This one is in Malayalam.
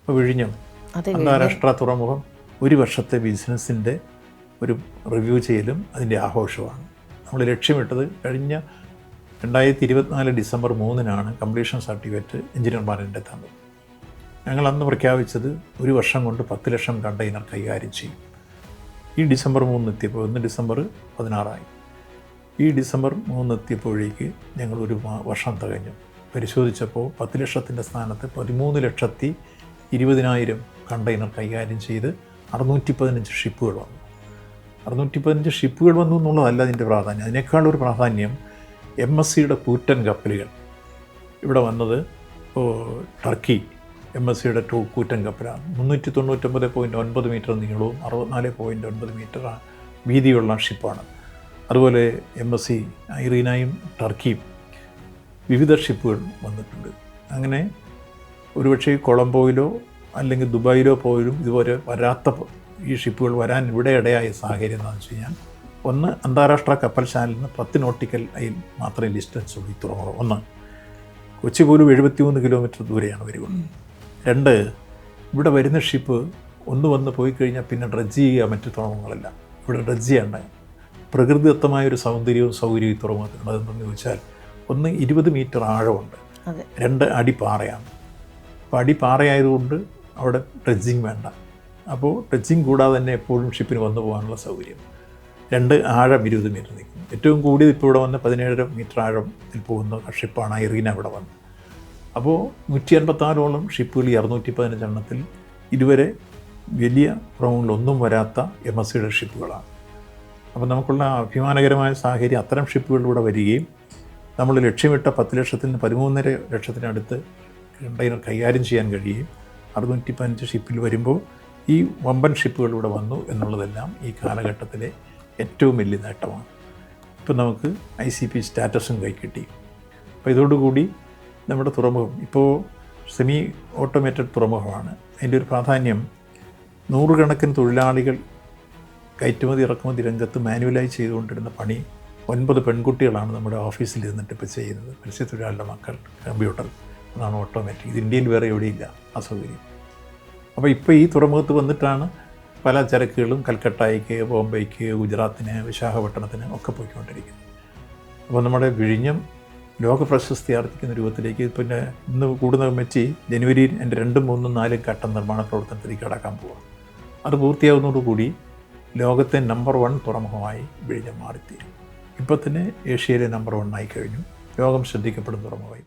ഇപ്പോൾ വിഴിഞ്ഞം അന്താരാഷ്ട്ര തുറമുഖം ഒരു വർഷത്തെ ബിസിനസ്സിൻ്റെ ഒരു റിവ്യൂ ചെയ്യലും അതിൻ്റെ ആഘോഷമാണ്. നമ്മൾ ലക്ഷ്യമിട്ടത് കഴിഞ്ഞ 2024 ഡിസംബർ 3 കംപ്ലീഷൻ സർട്ടിഫിക്കറ്റ് എഞ്ചിനീയർമാരുടെ തന്നത്. ഞങ്ങൾ അന്ന് പ്രഖ്യാപിച്ചത് ഒരു വർഷം കൊണ്ട് 10 ലക്ഷം കണ്ടെയ്നർ കൈകാര്യം ചെയ്യും. ഈ ഡിസംബർ 3 എത്തിയപ്പോൾ, ഇന്ന് ഡിസംബർ 16 ഈ ഡിസംബർ 3 എത്തിയപ്പോഴേക്ക് ഞങ്ങൾ ഒരു വർഷം തികഞ്ഞു. പരിശോധിച്ചപ്പോൾ 10 ലക്ഷത്തിൻ്റെ സ്ഥാനത്ത് 13,20,000 കണ്ടെയ്നർ കൈകാര്യം ചെയ്ത് 615 ഷിപ്പുകൾ വന്നു. 615 ഷിപ്പുകൾ വന്നു എന്നുള്ളതല്ല അതിൻ്റെ പ്രാധാന്യം. അതിനേക്കാളൊരു പ്രാധാന്യം MSCയുടെ കൂറ്റൻ കപ്പലുകൾ ഇവിടെ വന്നത്. ഇപ്പോൾ ടർക്കി MSCയുടെ കൂറ്റൻ കപ്പലാണ്. 399.9 മീറ്റർ നീളവും 64.9 മീറ്റർ വീതിയുള്ള ഷിപ്പാണ്. അതുപോലെ MSC ഐറീനയും ടർക്കിയും വിവിധ ഷിപ്പുകൾ വന്നിട്ടുണ്ട്. അങ്ങനെ ഒരുപക്ഷെ കൊളംബോയിലോ അല്ലെങ്കിൽ ദുബായിലോ പോലും ഇതുപോലെ വരാത്ത ഈ ഷിപ്പുകൾ വരാൻ ഇവിടെ ഇടയായ സാഹചര്യം എന്താണെന്ന് വെച്ച് കഴിഞ്ഞാൽ, ഒന്ന്, അന്താരാഷ്ട്ര കപ്പൽശാലയിൽ നിന്ന് 10 നോട്ടിക്കൽ മൈൽ മാത്രമേ ഡിസ്റ്റൻസ് ഉള്ളൂ ഈ തുറമുഖം. ഒന്ന്, കൊച്ചി പോലും 73 കിലോമീറ്റർ ദൂരെയാണ് വരിക. 2, ഇവിടെ വരുന്ന ഷിപ്പ് ഒന്ന് വന്ന് പോയി കഴിഞ്ഞാൽ പിന്നെ ഡ്രഡ്ജ് ചെയ്യുക മറ്റു തുറമുഖങ്ങളല്ല. ഇവിടെ ഡ്രഡ്ജ് ചെയ്യേണ്ട പ്രകൃതിദത്തമായൊരു സൗന്ദര്യവും സൗകര്യവും ഈ തുറമുഖത്തിനുണ്ട്. അതെന്തെന്ന് ചോദിച്ചാൽ, ഒന്ന് 20 മീറ്റർ ആഴമുണ്ട്, 2 അടി പാറയാണ്. അപ്പോൾ അടി പാറയായതുകൊണ്ട് അവിടെ ഡ്രഡ്ജിങ് വേണ്ട. അപ്പോൾ ഡ്രഡ്ജിങ് കൂടാതെ തന്നെ എപ്പോഴും ഷിപ്പിന് വന്നു പോകാനുള്ള സൗകര്യം. 2, ആഴം 20 മീറ്റർ നിൽക്കും. ഏറ്റവും കൂടിയത് ഇപ്പോൾ ഇവിടെ വന്ന് 17 മീറ്റർ ആഴത്തിൽ പോകുന്ന ഷിപ്പാണ് ഐറീന ഇവിടെ വന്നത്. അപ്പോൾ 156ഓളം ഷിപ്പുകൾ ഈ 615 എണ്ണത്തിൽ ഇതുവരെ വലിയ തുറമുഖങ്ങളിലൊന്നും വരാത്ത MSCയുടെ ഷിപ്പുകളാണ്. അപ്പോൾ നമുക്കുള്ള അഭിമാനകരമായ സാഹചര്യം അത്തരം ഷിപ്പുകൾ ഇവിടെ വരികയും നമ്മൾ ലക്ഷ്യമിട്ട 10 ലക്ഷത്തിൽ നിന്ന് 13.5 ലക്ഷത്തിനടുത്ത് കണ്ടെയ്നർ കൈകാര്യം ചെയ്യാൻ കഴിയുകയും 615 ഷിപ്പിൽ വരുമ്പോൾ ഈ വമ്പൻ ഷിപ്പുകൾ ഇവിടെ വന്നു എന്നുള്ളതെല്ലാം ഈ കാലഘട്ടത്തിലെ ഏറ്റവും വലിയ നേട്ടമാണ്. ഇപ്പോൾ നമുക്ക് ICP സ്റ്റാറ്റസും കൈക്കിട്ടി. അപ്പോൾ ഇതോടുകൂടി നമ്മുടെ തുറമുഖം ഇപ്പോൾ സെമി ഓട്ടോമേറ്റഡ് തുറമുഖമാണ്. അതിൻ്റെ ഒരു പ്രാധാന്യം, 100 കണക്കിന് തൊഴിലാളികൾ കയറ്റുമതി ഇറക്കുമതി രംഗത്ത് മാനുവലായി ചെയ്തുകൊണ്ടിരുന്ന പണി 9 പെൺകുട്ടികളാണ് നമ്മുടെ ഓഫീസിൽ ഇരുന്നിട്ട് ഇപ്പോൾ ചെയ്യുന്നത്. മത്സ്യത്തൊഴിലാളിയുടെ മക്കൾ കമ്പ്യൂട്ടർ, അതാണ് ഓട്ടോമാറ്റിക്. ഇത് ഇന്ത്യയിൽ വേറെ എവിടെയില്ല ആ സൗകര്യം. അപ്പോൾ ഇപ്പോൾ ഈ തുറമുഖത്ത് വന്നിട്ടാണ് പല ചരക്കുകളും കൽക്കട്ടയ്ക്ക്, ബോംബെക്ക്, ഗുജറാത്തിന്, വിശാഖപട്ടണത്തിന് ഒക്കെ പോയിക്കൊണ്ടിരിക്കുന്നത്. അപ്പോൾ നമ്മുടെ വിഴിഞ്ഞം ലോക പ്രശസ്തി ആർജിക്കുന്ന രൂപത്തിലേക്ക് പിന്നെ ഇന്ന് കൂടുന്ന കമ്മിറ്റി ജനുവരിയിൽ എൻ്റെ 2, 3, 4 ഘട്ട നിർമ്മാണ പ്രവർത്തനത്തിലേക്ക് കടക്കാൻ പോവുക. അത് പൂർത്തിയാകുന്നതോടുകൂടി ലോകത്തെ നമ്പർ 1 തുറമുഖമായി വിഴിഞ്ഞം മാറിത്തീരും. ഇപ്പോൾ തന്നെ ഏഷ്യയിലെ നമ്പർ 1 ആയി കഴിഞ്ഞു. ലോകം ശ്രദ്ധിക്കപ്പെടുന്ന തുറമുഖമായി.